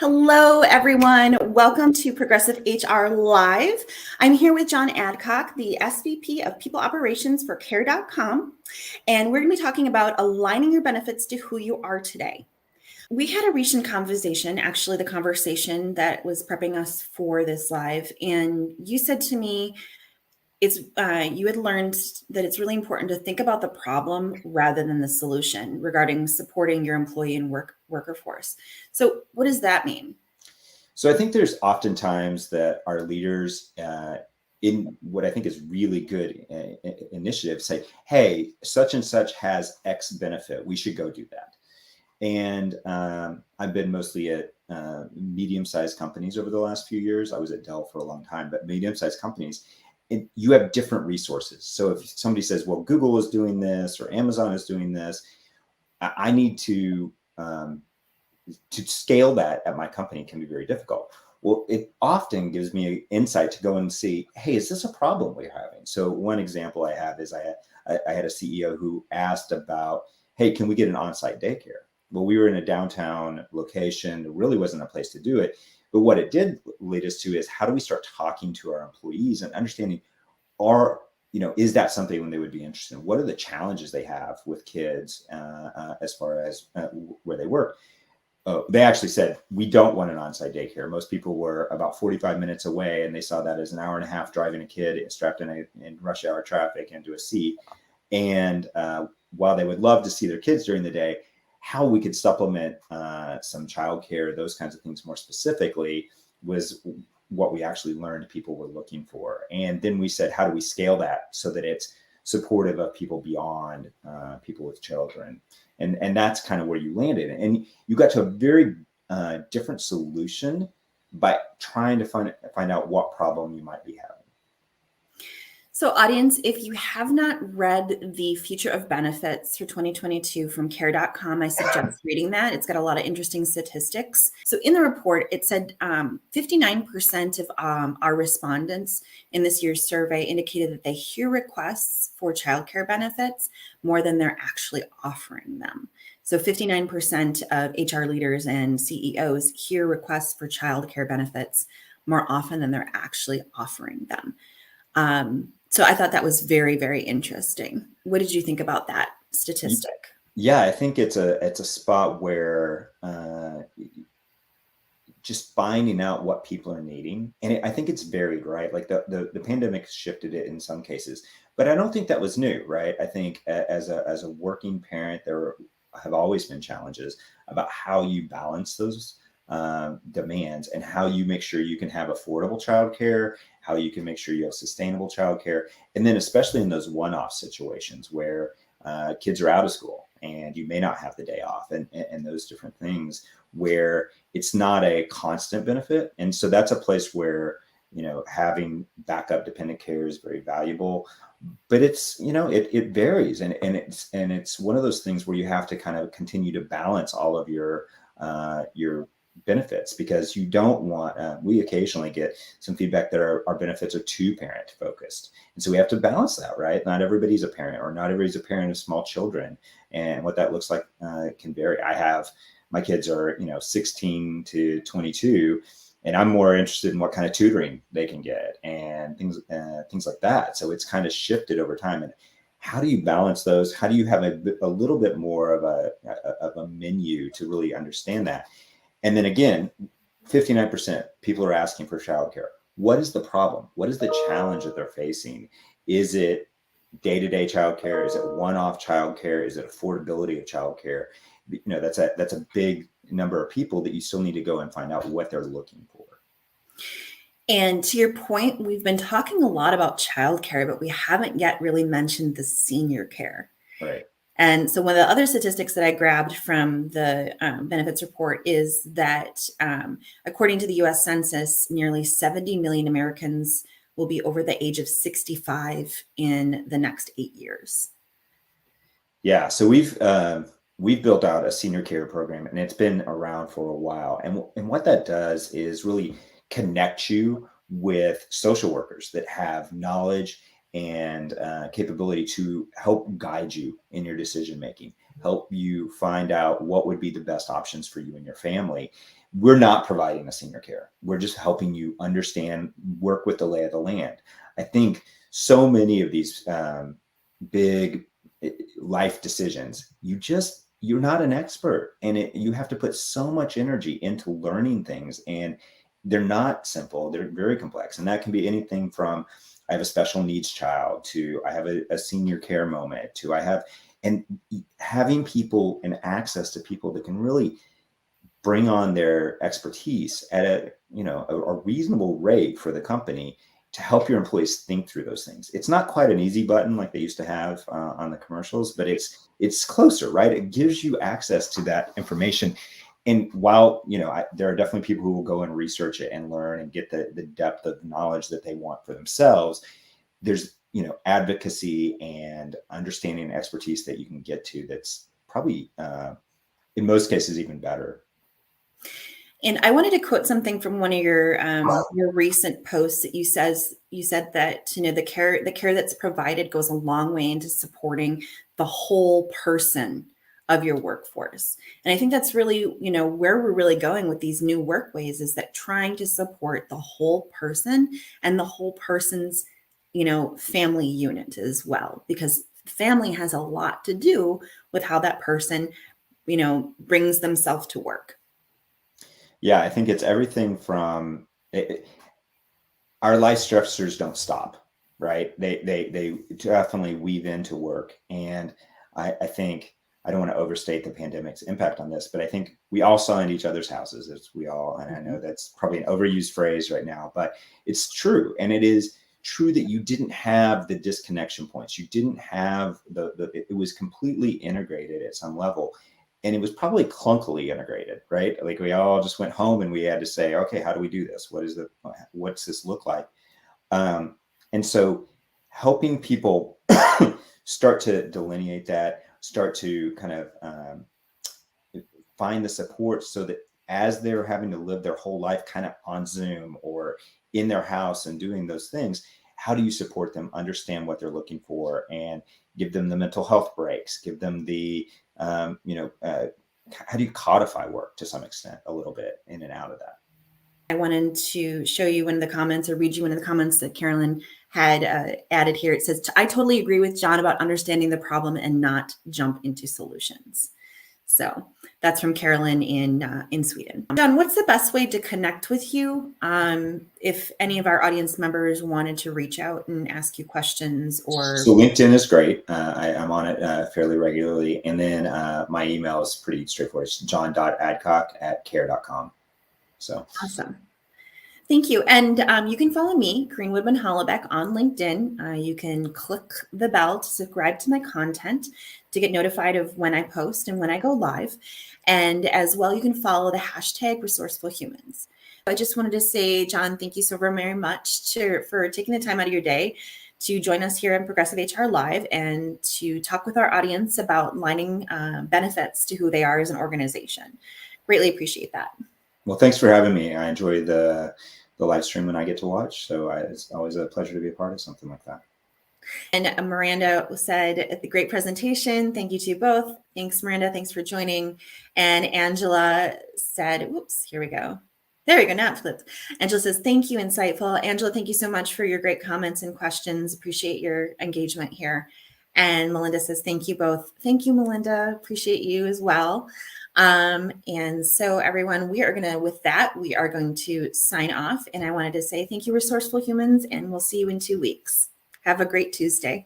Hello, everyone. Welcome to Progressive HR Live. I'm here with John Adcock, the SVP of People Operations for Care.com, and we're going to be talking about aligning your benefits to who you are today. We had a recent conversation, actually the conversation that was prepping us for this live, and you said to me, you had learned that it's really important to think about the problem rather than the solution regarding supporting your employee and worker force. So what does that mean? So I think there's oftentimes that our leaders in what I think is really good initiatives say, hey, such and such has X benefit. We should go do that. And I've been mostly at medium-sized companies over the last few years. I was at Dell for a long time, but medium-sized companies, and you have different resources. So if somebody says, well, Google is doing this or Amazon is doing this, I need to scale that at my company can be very difficult. Well, it often gives me an insight to go and see, hey, is this a problem we're having? So one example I have is I had a CEO who asked about, hey, can we get an on-site daycare? Well, we were in a downtown location. There really wasn't a place to do it. But what it did lead us to is how do we start talking to our employees and understanding is that something when they would be interested in? What are the challenges they have with kids as far as where they work? They actually said, we don't want an on-site daycare. Most people were about 45 minutes away, and they saw that as an hour and a half driving a kid strapped in rush hour traffic into a seat. And while they would love to see their kids during the day, how we could supplement some childcare, those kinds of things more specifically, was what we actually learned people were looking for. And then we said, how do we scale that so that it's supportive of people beyond people with children? And that's kind of where you landed. And you got to a very different solution by trying to find out what problem you might be having. So audience, if you have not read the Future of Benefits for 2022 from Care.com, I suggest reading that. It's got a lot of interesting statistics. So in the report, it said 59% of our respondents in this year's survey indicated that they hear requests for childcare benefits more than they're actually offering them. So 59% of HR leaders and CEOs hear requests for childcare benefits more often than they're actually offering them. So I thought that was very, very interesting. What did you think about that statistic? Yeah, I think it's a spot where just finding out what people are needing. And I think it's varied, right? Like the pandemic shifted it in some cases, but I don't think that was new, right? I think as a working parent, there have always been challenges about how you balance those demands and how you make sure you can have affordable childcare, how you can make sure you have sustainable childcare, and then especially in those one-off situations where kids are out of school and you may not have the day off, and those different things where it's not a constant benefit. And so that's a place where having backup dependent care is very valuable, but it's it varies, and it's one of those things where you have to kind of continue to balance all of your benefits, because you don't want we occasionally get some feedback that our benefits are too parent focused, and so we have to balance that, right? Not everybody's a parent, or not everybody's a parent of small children, and what that looks like can vary. My kids are 16 to 22, and I'm more interested in what kind of tutoring they can get and things like that. So it's kind of shifted over time. And how do you balance those? How do you have a little bit more of a menu to really understand that? And then again, 59% people are asking for childcare. What is the problem? What is the challenge that they're facing? Is it day-to-day childcare? Is it one-off childcare? Is it affordability of childcare? That's a big number of people that you still need to go and find out what they're looking for. And to your point, we've been talking a lot about childcare, but we haven't yet really mentioned the senior care. Right. And so one of the other statistics that I grabbed from the benefits report is that according to the US Census, nearly 70 million Americans will be over the age of 65 in the next 8 years. Yeah, so we've built out a senior care program, and it's been around for a while. And what that does is really connect you with social workers that have knowledge and capability to help guide you in your decision making. help you find out what would be the best options for you and your family. We're not providing a senior care. We're just helping you understand, work with the lay of the land. I think so many of these big life decisions, you're not an expert, and you have to put so much energy into learning things, and they're not simple. They're very complex. And that can be anything from, I have a special needs child, to I have a senior care moment, to and having people and access to people that can really bring on their expertise at a reasonable rate for the company to help your employees think through those things. It's not quite an easy button like they used to have on the commercials, but it's closer, right? It gives you access to that information. And while, there are definitely people who will go and research it and learn and get the depth of knowledge that they want for themselves, there's, advocacy and understanding and expertise that you can get to that's probably, in most cases, even better. And I wanted to quote something from one of your recent posts that you said that the care that's provided goes a long way into supporting the whole person of your workforce. And I think that's really, where we're really going with these new workways, is that trying to support the whole person and the whole person's, family unit as well, because family has a lot to do with how that person, brings themselves to work. Yeah, I think it's everything from our life stressors don't stop, right? They definitely weave into work. And I think, I don't want to overstate the pandemic's impact on this, but I think we all saw in each other's houses, and I know that's probably an overused phrase right now, but it's true. And it is true that you didn't have the disconnection points. You didn't have it was completely integrated at some level. And it was probably clunkily integrated, right? Like we all just went home and we had to say, okay, how do we do this? What's this look like? And so helping people start to delineate that, start to kind of find the support, so that as they're having to live their whole life kind of on Zoom or in their house and doing those things, how do you support them, understand what they're looking for, and give them the mental health breaks, give them the, how do you codify work to some extent a little bit in and out of that? I wanted to show you one of the comments, or read you one of the comments that Carolyn had added here. It says, I totally agree with John about understanding the problem and not jump into solutions. So that's from Carolyn in Sweden. John, what's the best way to connect with you if any of our audience members wanted to reach out and ask you questions? So LinkedIn is great. I'm on it fairly regularly. And then my email is pretty straightforward. It's john.adcock@care.com. So awesome. Thank you. And you can follow me, Corinne Woodman-Hollebeck, on LinkedIn. You can click the bell to subscribe to my content to get notified of when I post and when I go live. And as well, you can follow the hashtag #ResourcefulHumans. I just wanted to say, John, thank you so very much for taking the time out of your day to join us here on Progressive HR Live and to talk with our audience about aligning benefits to who they are as an organization. Greatly appreciate that. Well, thanks for having me. I enjoy the live stream when I get to watch. So it's always a pleasure to be a part of something like that. And Miranda said, the great presentation. Thank you to you both. Thanks, Miranda. Thanks for joining. And Angela said, whoops, here we go. There we go. Now it flipped. Angela says, thank you, insightful. Angela, thank you so much for your great comments and questions. Appreciate your engagement here. And Melinda says, thank you both. Thank you, Melinda. Appreciate you as well. And so everyone, we are going to sign off. And I wanted to say thank you, Resourceful Humans, and we'll see you in 2 weeks. Have a great Tuesday.